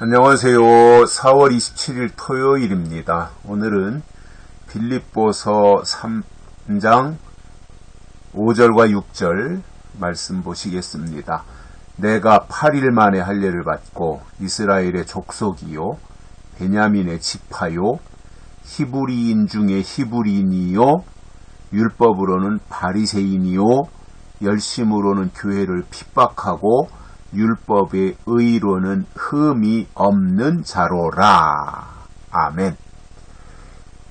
안녕하세요. 4월 27일 토요일입니다. 오늘은 빌립보서 3장 5절과 6절 말씀 보시겠습니다. 내가 8일 만에 할례를 받고 이스라엘의 족속이요 베냐민의 지파요 히브리인 중에 히브리인이요 율법으로는 바리새인이요 열심으로는 교회를 핍박하고 율법의 의로는 흠이 없는 자로라. 아멘.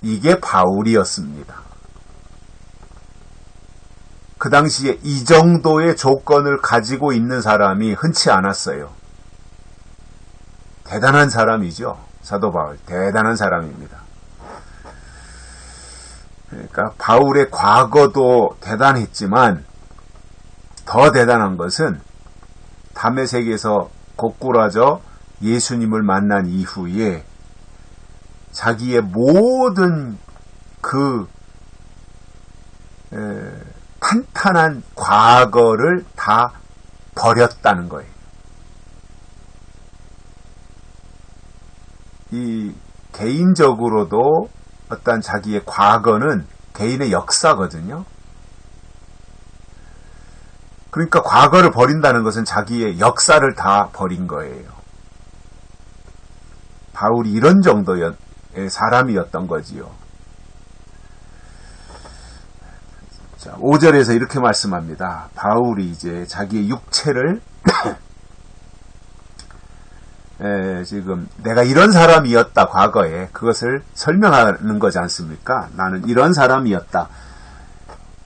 이게 바울이었습니다. 그 당시에 이 정도의 조건을 가지고 있는 사람이 흔치 않았어요. 대단한 사람이죠. 사도 바울. 대단한 사람입니다. 그러니까 바울의 과거도 대단했지만 더 대단한 것은 다메섹에서 고꾸라져 예수님을 만난 이후에 자기의 모든 그 탄탄한 과거를 다 버렸다는 거예요. 이 개인적으로도 어떤 자기의 과거는 개인의 역사거든요. 그러니까 과거를 버린다는 것은 자기의 역사를 다 버린 거예요. 바울이 이런 정도의 사람이었던 거지요. 자, 5절에서 이렇게 말씀합니다. 바울이 이제 자기의 육체를 지금 내가 이런 사람이었다 과거에 그것을 설명하는 거지 않습니까? 나는 이런 사람이었다.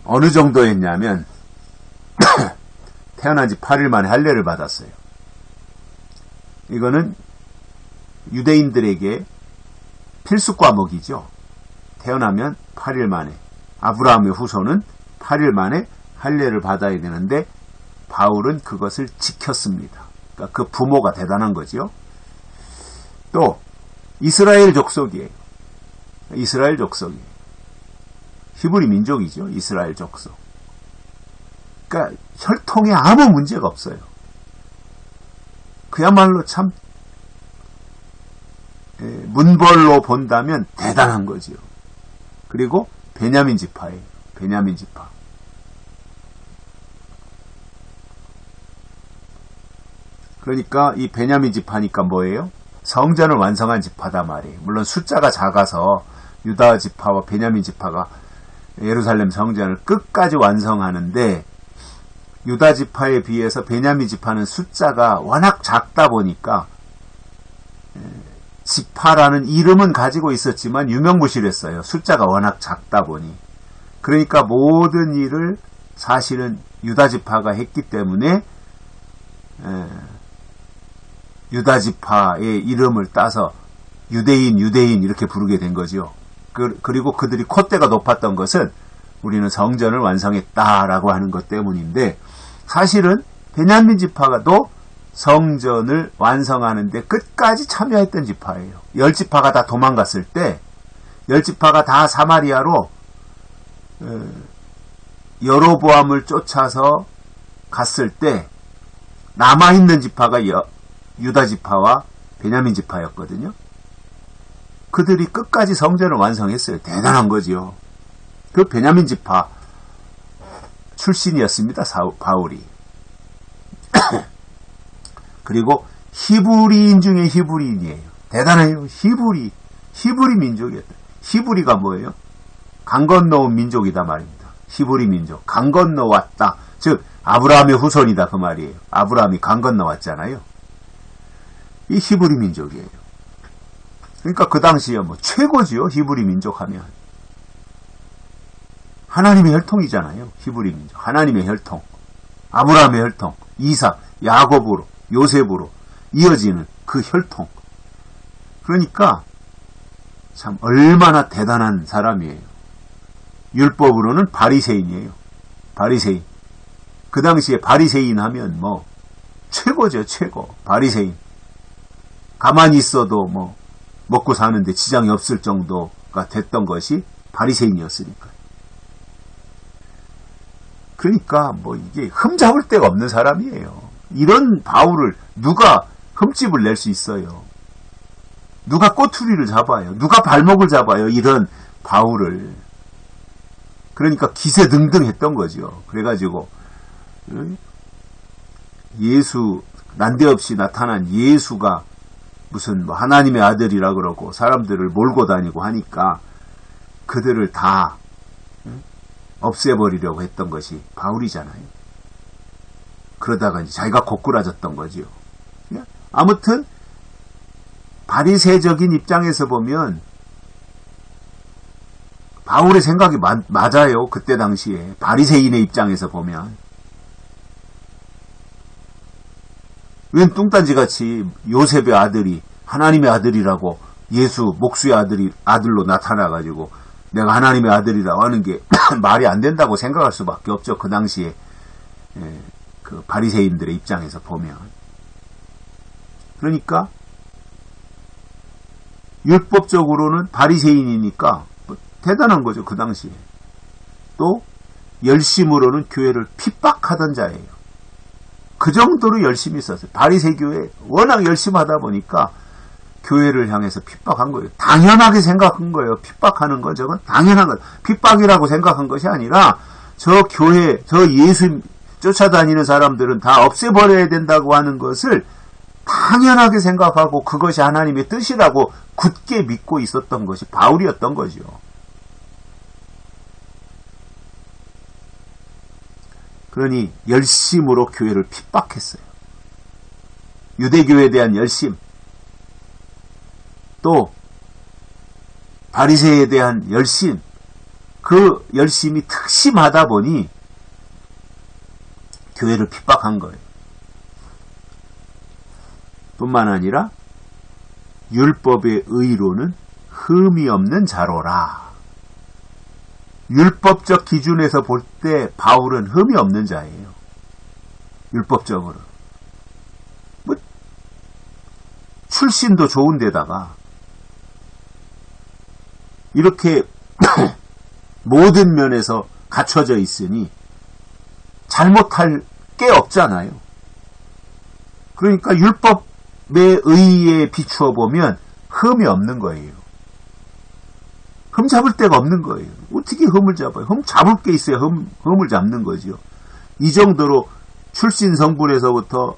어느 정도였냐면 태어난 지 8일 만에 할례를 받았어요. 이거는 유대인들에게 필수 과목이죠. 태어나면 8일 만에 아브라함의 후손은 8일 만에 할례를 받아야 되는데 바울은 그것을 지켰습니다. 그러니까 그 부모가 대단한 거죠. 또 이스라엘 족속이에요. 이스라엘 족속이에요. 히브리 민족이죠. 이스라엘 족속. 그러니까 혈통에 아무 문제가 없어요. 그야말로 참 문벌로 본다면 대단한 거지요. 그리고 베냐민 지파예요. 베냐민 지파. 그러니까 이 베냐민 지파니까 뭐예요? 성전을 완성한 지파다 말이에요. 물론 숫자가 작아서 유다 지파와 베냐민 지파가 예루살렘 성전을 끝까지 완성하는데 유다 지파에 비해서 베냐민 지파는 숫자가 워낙 작다 보니까 지파라는 이름은 가지고 있었지만 유명무실했어요. 숫자가 워낙 작다 보니. 그러니까 모든 일을 사실은 유다 지파가 했기 때문에 유다 지파의 이름을 따서 유대인 이렇게 부르게 된 거죠. 그리고 그들이 콧대가 높았던 것은 우리는 성전을 완성했다라고 하는 것 때문인데 사실은 베냐민 지파가도 성전을 완성하는데 끝까지 참여했던 지파예요. 10지파가 다 도망갔을 때 10지파가 다 사마리아로 여로보암을 쫓아서 갔을 때 남아있는 지파가 유다 지파와 베냐민 지파였거든요. 그들이 끝까지 성전을 완성했어요. 대단한 거지요. 그 베냐민 지파 출신이었습니다. 바울이. 그리고 히브리인 중에 히브리인이에요. 대단해요. 히브리 민족이었다. 히브리가 뭐예요? 강 건너온 민족이다 말입니다. 히브리 민족. 강 건너왔다. 즉 아브라함의 후손이다 그 말이에요. 아브라함이 강 건너왔잖아요. 이 히브리 민족이에요. 그러니까 그 당시에 뭐 최고지요. 히브리 민족 하면. 하나님의 혈통이잖아요. 히브리 민족. 하나님의 혈통. 아브라함의 혈통. 이삭, 야곱으로, 요셉으로 이어지는 그 혈통. 그러니까 참 얼마나 대단한 사람이에요. 율법으로는 바리새인이에요. 바리새인. 그 당시에 바리새인 하면 뭐 최고죠. 최고. 바리새인. 가만히 있어도 뭐 먹고 사는데 지장이 없을 정도가 됐던 것이 바리새인이었으니까. 그러니까 뭐 이게 흠잡을 데가 없는 사람이에요. 이런 바울을 누가 흠집을 낼 수 있어요. 누가 꼬투리를 잡아요? 누가 발목을 잡아요? 이런 바울을. 그러니까 기세등등했던 거죠. 그래가지고 예수, 난데없이 나타난 예수가 무슨 뭐 하나님의 아들이라 그러고 사람들을 몰고 다니고 하니까 그들을 다 없애버리려고 했던 것이 바울이잖아요. 그러다가 이제 자기가 고꾸라졌던 거지요. 아무튼 바리새적인 입장에서 보면 바울의 생각이 맞아요. 그때 당시에 바리새인의 입장에서 보면 웬 뚱딴지같이 요셉의 아들이 하나님의 아들이라고 예수 목수의 아들로 나타나가지고 내가 하나님의 아들이라고 하는 게 말이 안 된다고 생각할 수밖에 없죠. 그 당시에 그 바리새인들의 입장에서 보면. 그러니까 율법적으로는 바리새인이니까 대단한 거죠. 그 당시에. 또 열심으로는 교회를 핍박하던 자예요. 그 정도로 열심히 있었어요. 바리새교회 워낙 열심히 하다 보니까 교회를 향해서 핍박한 거예요. 당연하게 생각한 거예요. 핍박하는 건 저건 당연한 거예요. 핍박이라고 생각한 것이 아니라 저 교회, 저 예수 쫓아다니는 사람들은 다 없애버려야 된다고 하는 것을 당연하게 생각하고 그것이 하나님의 뜻이라고 굳게 믿고 있었던 것이 바울이었던 거죠. 그러니 열심으로 교회를 핍박했어요. 유대교에 대한 열심, 또 바리새에 대한 열심, 그 열심이 특심하다 보니 교회를 핍박한 거예요. 뿐만 아니라 율법의 의로는 흠이 없는 자로라. 율법적 기준에서 볼 때 바울은 흠이 없는 자예요. 율법적으로. 뭐 출신도 좋은 데다가 이렇게 모든 면에서 갖춰져 있으니 잘못할 게 없잖아요. 그러니까 율법의 의의에 비추어 보면 흠이 없는 거예요. 흠 잡을 데가 없는 거예요. 어떻게 흠을 잡아요? 흠 잡을 게 있어야 흠을 잡는 거지요. 이 정도로 출신 성분에서부터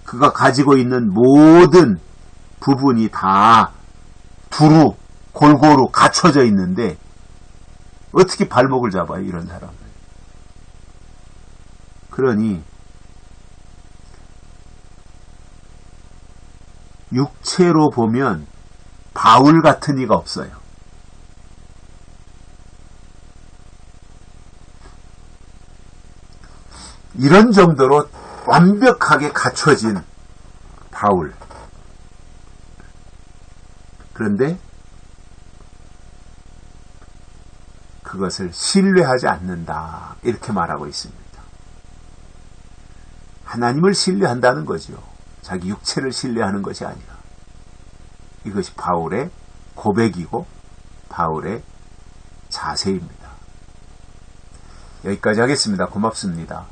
그가 가지고 있는 모든 부분이 다 두루 골고루 갖춰져 있는데 어떻게 발목을 잡아요? 이런 사람을. 그러니 육체로 보면 바울 같은 이가 없어요. 이런 정도로 완벽하게 갖춰진 바울. 그런데 그것을 신뢰하지 않는다. 이렇게 말하고 있습니다. 하나님을 신뢰한다는 거죠. 자기 육체를 신뢰하는 것이 아니라. 이것이 바울의 고백이고 바울의 자세입니다. 여기까지 하겠습니다. 고맙습니다.